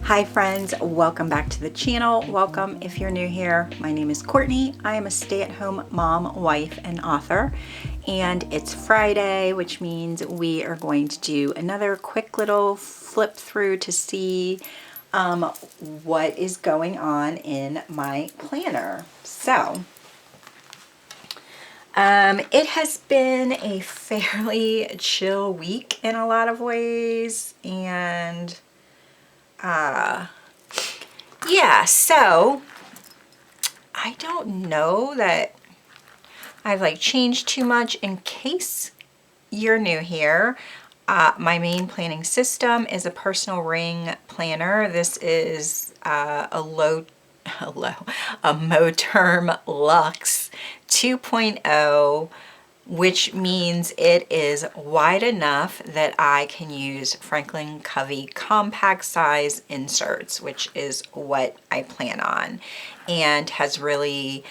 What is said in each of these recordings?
Hi friends, welcome back to the channel. Welcome if you're new here. My name is Courtney. I am a stay-at-home mom, wife, and author. And it's Friday, which means we are going to do another quick little flip through to see what is going on in my planner. So, it has been a fairly chill week in a lot of ways, and yeah, so I don't know that I've changed too much. In case you're new here, my main planning system is a personal ring planner. This is a Moterm Luxe 2.0, which means it is wide enough that I can use Franklin Covey compact size inserts, which is what I plan on, and has really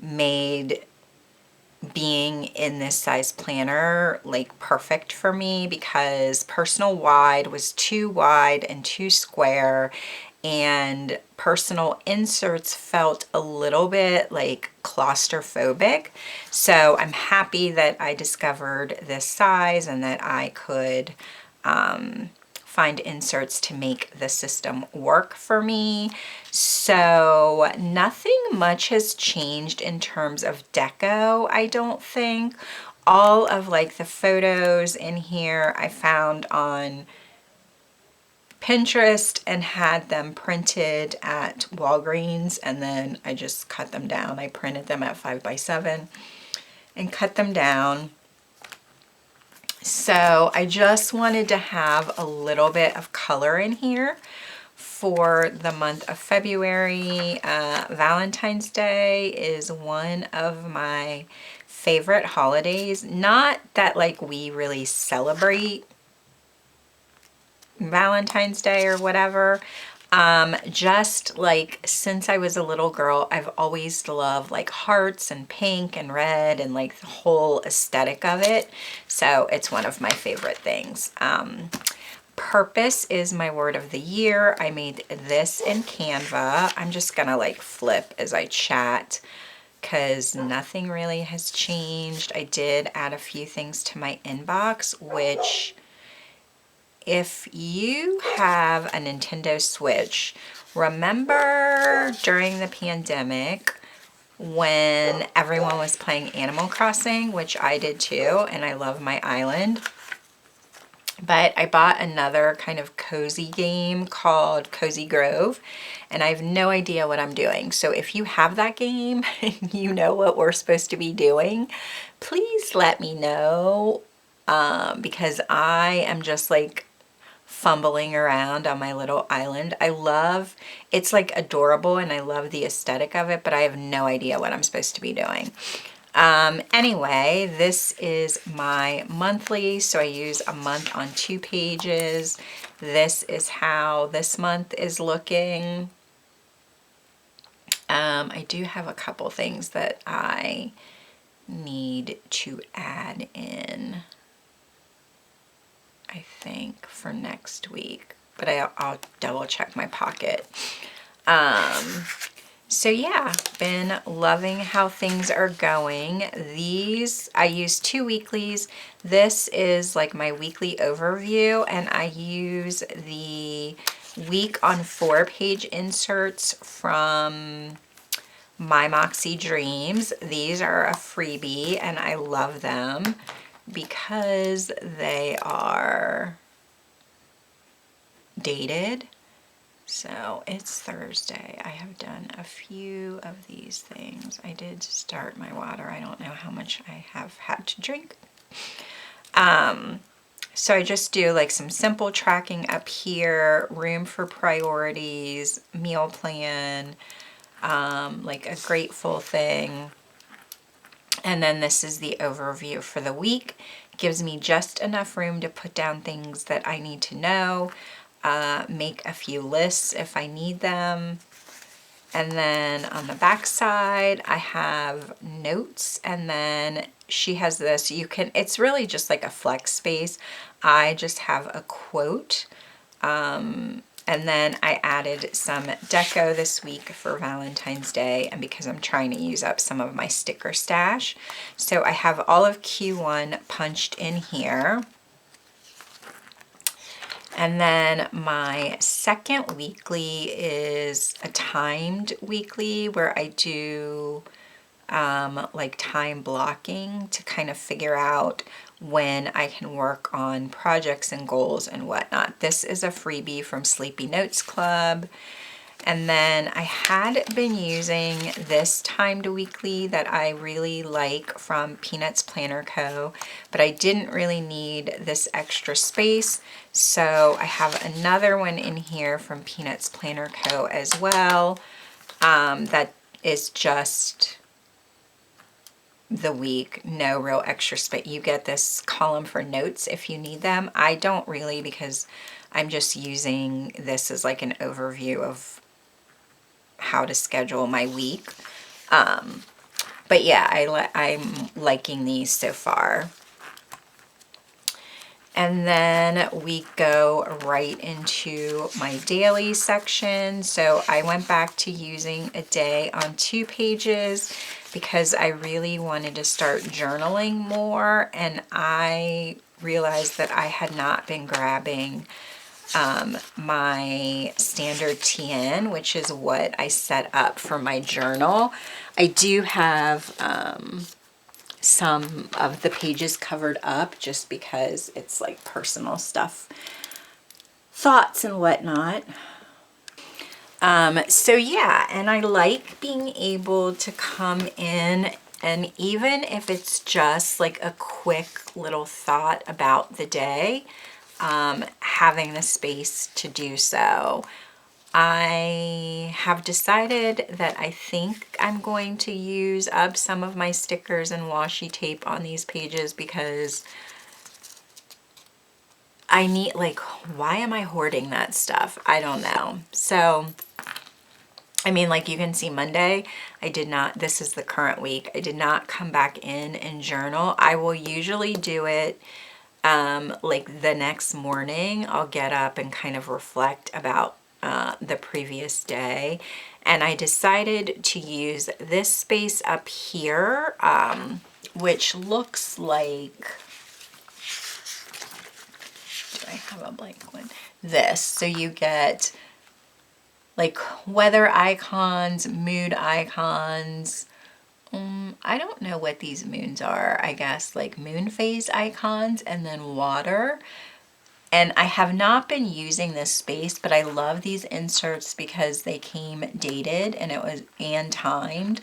made being in this size planner perfect for me, because personal wide was too wide and too square, and personal inserts felt a little bit claustrophobic. So I'm happy that I discovered this size and that I could find inserts to make the system work for me. So nothing much has changed in terms of deco, I don't think. All of the photos in here I found on Pinterest and had them printed at Walgreens, and then I just cut them down. I printed them at 5x7 and cut them down. So I just wanted to have a little bit of color in here for the month of February. Valentine's Day is one of my favorite holidays. Not that we really celebrate Valentine's Day or whatever. Just since I was a little girl, I've always loved hearts and pink and red and the whole aesthetic of it. So it's one of my favorite things. Purpose is my word of the year. I made this in Canva. I'm just gonna flip as I chat because nothing really has changed. I did add a few things to my inbox, which, if you have a Nintendo Switch, remember during the pandemic when everyone was playing Animal Crossing, which I did too, and I love my island. But I bought another kind of cozy game called Cozy Grove, and I have no idea what I'm doing. So if you have that game and you know what we're supposed to be doing, please let me know, because I am just fumbling around on my little island. I love, it's adorable and I love the aesthetic of it, but I have no idea what I'm supposed to be doing. Anyway, this is my monthly, so I use a month on 2 pages. This is how this month is looking. I do have a couple things that I need to add in, I think, for next week, but I'll double check my pocket. So yeah, been loving how things are going. These, I use 2 weeklies. This is my weekly overview, and I use the week on 4-page inserts from My Moxie Dreams. These are a freebie, and I love them because they are dated. So it's Thursday. I have done a few of these things. I did start my water. I don't know how much I have had to drink. So I just do some simple tracking up here, room for priorities, meal plan, a grateful thing. And then this is the overview for the week. It gives me just enough room to put down things that I need to know, make a few lists if I need them. And then on the back side, I have notes, and then she has this, it's really just a flex space. I just have a quote And then I added some deco this week for Valentine's Day, and because I'm trying to use up some of my sticker stash. So I have all of Q1 punched in here. And then my second weekly is a timed weekly where I do like time blocking to kind of figure out when I can work on projects and goals and whatnot. This is a freebie from SleepyNotesClub. And then I had been using this timed weekly that I really like from PeanutsPlannerCo, but I didn't really need this extra space. So I have another one in here from PeanutsPlannerCo as well, that is just the week, no real extra space. You get this column for notes if you need them. I don't really, because I'm just using this as like an overview of how to schedule my week. But yeah, I'm liking these so far. And then we go right into my daily section. So I went back to using a day on 2 pages because I really wanted to start journaling more, and I realized that I had not been grabbing my standard TN, which is what I set up for my journal. I do have some of the pages covered up just because it's like personal stuff, thoughts and whatnot. So yeah, and I like being able to come in, and even if it's just like a quick little thought about the day, having the space to do so. I have decided that I think I'm going to use up some of my stickers and washi tape on these pages because I need, like, why am I hoarding that stuff? I don't know. So, I mean, like you can see Monday, I did not, this is the current week, I did not come back in and journal. I will usually do it like the next morning. I'll get up and kind of reflect about the previous day, and I decided to use this space up here, which looks like, do I have a blank one? This. So you get like weather icons, mood icons. I don't know what these moons are. I guess like moon phase icons, and then water. And I have not been using this space, but I love these inserts because they came dated and timed.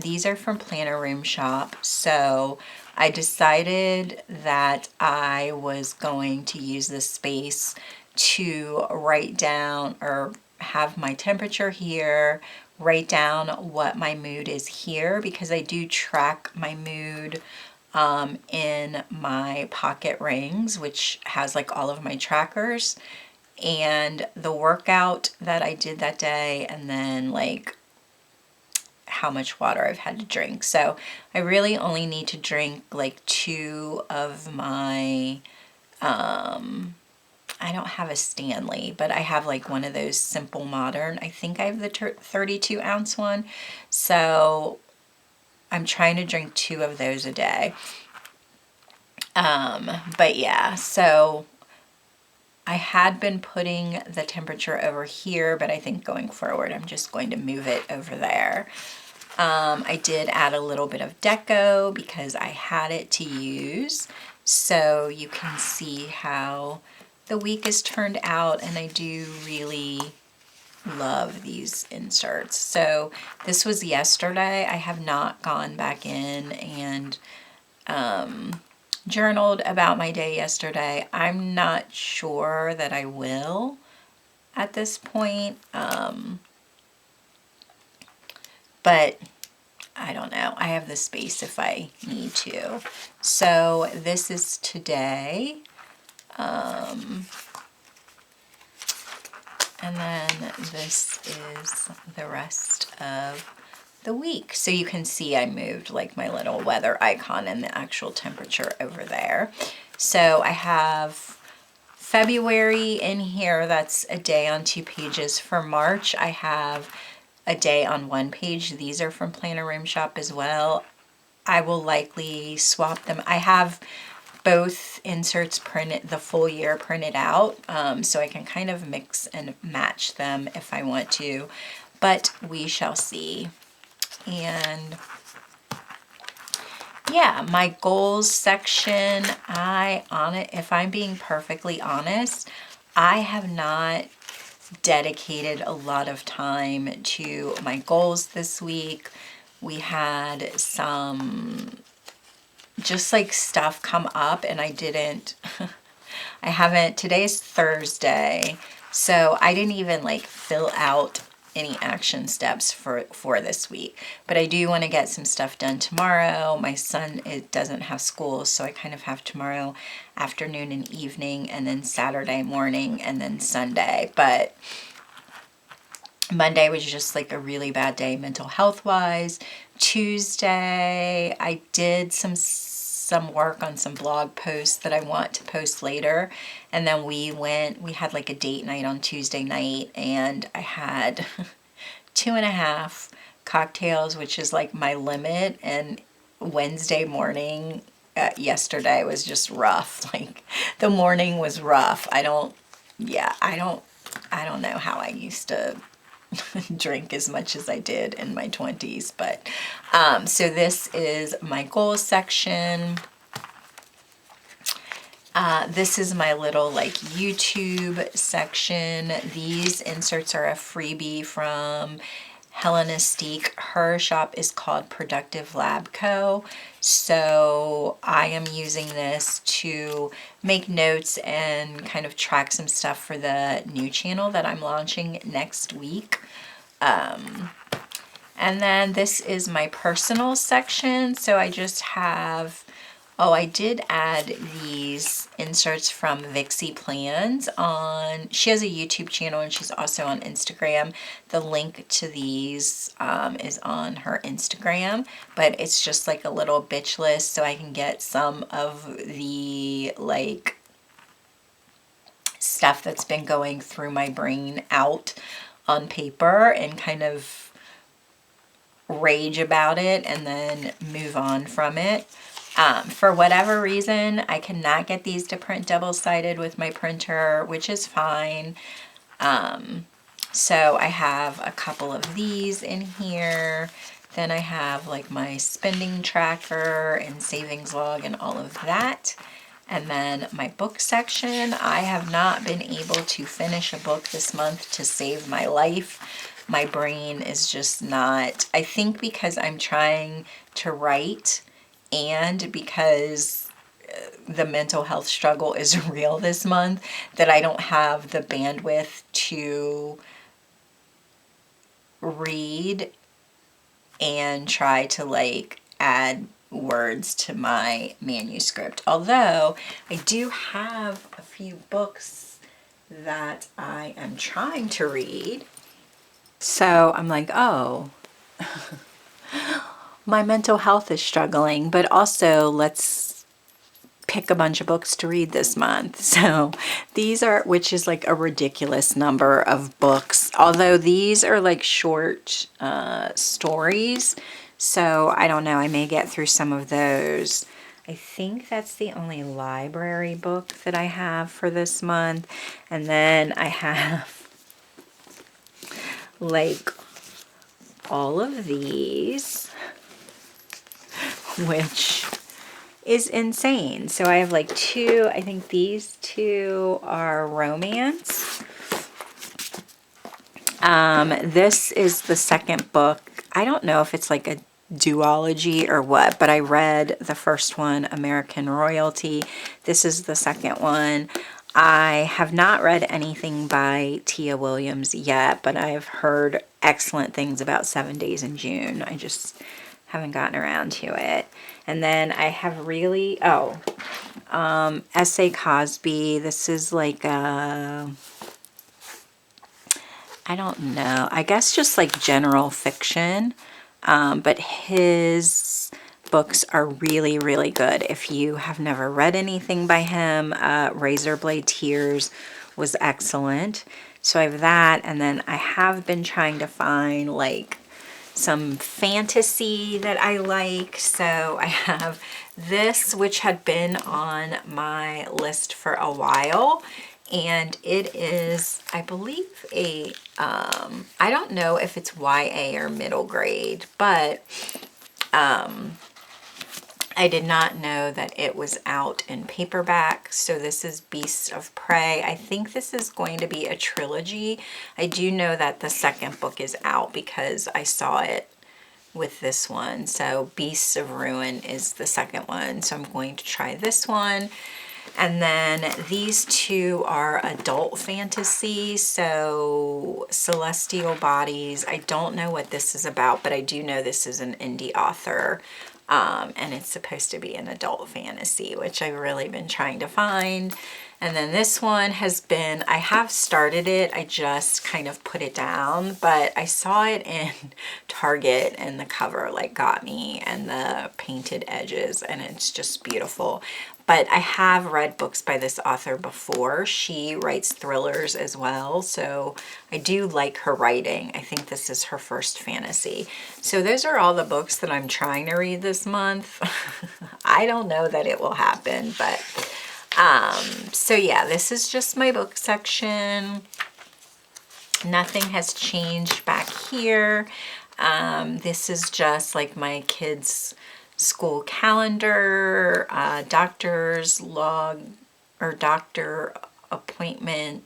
These are from Planner Room Shop. So I decided that I was going to use this space to write down or have my temperature here, write down what my mood is here, because I do track my mood in my pocket rings, which has like all of my trackers and the workout that I did that day, and then like how much water I've had to drink. So I really only need to drink like 2 of my, I don't have a Stanley, but I have like one of those Simple Modern. I think I have the 32 ounce one. So I'm trying to drink 2 of those a day. But yeah, so I had been putting the temperature over here, but I think going forward, I'm just going to move it over there. I did add a little bit of deco because I had it to use. So you can see how the week has turned out, and I do really love these inserts. So this was yesterday. I have not gone back in and journaled about my day yesterday. I'm not sure that I will at this point, but I don't know. I have the space if I need to. So this is today. And then this is the rest of the week. So you can see I moved like my little weather icon and the actual temperature over there. So I have February in here, that's a day on 2 pages. For March, I have a day on 1 page. These are from Planner Room Shop as well. I will likely swap them. I have both inserts printed, the full year printed out, so I can kind of mix and match them if I want to, but we shall see. And yeah, my goals section, if I'm being perfectly honest, I have not dedicated a lot of time to my goals this week. We had some just like stuff come up and I didn't, I haven't, today's Thursday, so I didn't even like fill out any action steps for this week. But I do want to get some stuff done tomorrow. My son, it doesn't have school, so I kind of have tomorrow afternoon and evening, and then Saturday morning, and then Sunday. But Monday was just like a really bad day mental health wise. Tuesday, I did some work on some blog posts that I want to post later. And then we had like a date night on Tuesday night, and I had 2.5 cocktails, which is like my limit. And Wednesday morning, yesterday was just rough. Like the morning was rough. I don't know how I used to drink as much as I did in my 20s, but so this is my goals section. This is my little like YouTube section. These inserts are a freebie from Hellenistique. Her shop is called Productive Lab Co. So I am using this to make notes and kind of track some stuff for the new channel that I'm launching next week. And then this is my personal section. So I just have, I did add these inserts from Vixie Plans on, she has a YouTube channel and she's also on Instagram. The link to these is on her Instagram, but it's just like a little bitch list so I can get some of the like stuff that's been going through my brain out on paper and kind of rage about it and then move on from it. For whatever reason, I cannot get these to print double-sided with my printer, which is fine. So I have a couple of these in here. Then I have like my spending tracker and savings log and all of that. And then my book section. I have not been able to finish a book this month to save my life. My brain is just not, I think because I'm trying to write and because the mental health struggle is real this month, that I don't have the bandwidth to read and try to like add words to my manuscript. Although I do have a few books that I am trying to read. So I'm like, oh, my mental health is struggling, but also let's pick a bunch of books to read this month. So these are, which is like a ridiculous number of books, although these are like short stories. So I don't know, I may get through some of those. I think that's the only library book that I have for this month. And then I have like all of these, which is insane. So I have like two, I think these two are romance. This is the second book. I don't know if it's like a duology or what, but I read the first one, American Royalty. This is the second one. I have not read anything by Tia Williams yet, but I've heard excellent things about 7 Days in June. I just haven't gotten around to it. And then I have really, S.A. Cosby. This is like a, I don't know, I guess just like general fiction. But his books are really, really good. If you have never read anything by him, Razorblade Tears was excellent. So I have that, and then I have been trying to find like some fantasy that I like. So I have this, which had been on my list for a while, and it is, I believe, a I don't know if it's YA or middle grade, but I did not know that it was out in paperback. So this is Beasts of Prey. I think this is going to be a trilogy. I do know that the second book is out because I saw it with this one. So Beasts of Ruin is the second one. So I'm going to try this one. And then these two are adult fantasy. So Celestial Bodies. I don't know what this is about, but I do know this is an indie author. And it's supposed to be an adult fantasy, which I've really been trying to find. And then this one has been, I have started it, I just kind of put it down, but I saw it in Target and the cover like got me, and the painted edges, and it's just beautiful. But I have read books by this author before. She writes thrillers as well, so I do like her writing. I think this is her first fantasy. So those are all the books that I'm trying to read this month. I don't know that it will happen, but so yeah, this is just my book section. Nothing has changed back here. This is just like my kids' school calendar, doctor's log or doctor appointment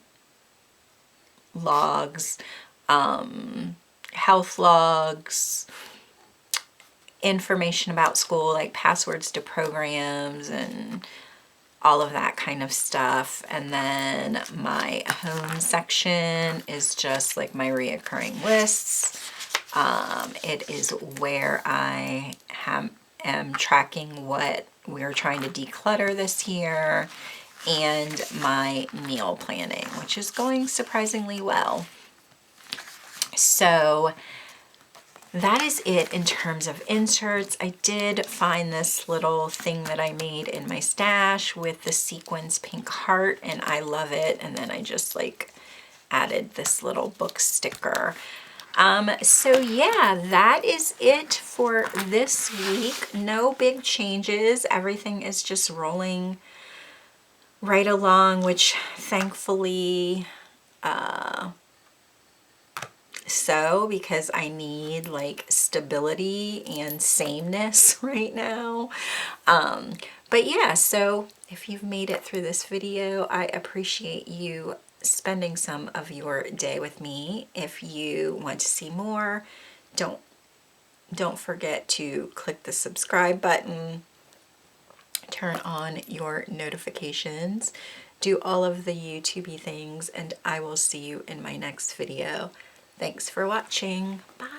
logs, health logs, information about school like passwords to programs and all of that kind of stuff. And then my home section is just like my reoccurring lists. It is where I am tracking what we're trying to declutter this year, and my meal planning, which is going surprisingly well. So that is it in terms of inserts. I did find this little thing that I made in my stash with the sequins pink heart, and I love it. And then I just like added this little book sticker. So yeah, that is it for this week. No big changes. Everything is just rolling right along, which thankfully, so, because I need like stability and sameness right now. But yeah, so if you've made it through this video, I appreciate you spending some of your day with me. If you want to see more, don't forget to click the subscribe button, turn on your notifications, do all of the YouTubey things, and I will see you in my next video. Thanks for watching. Bye.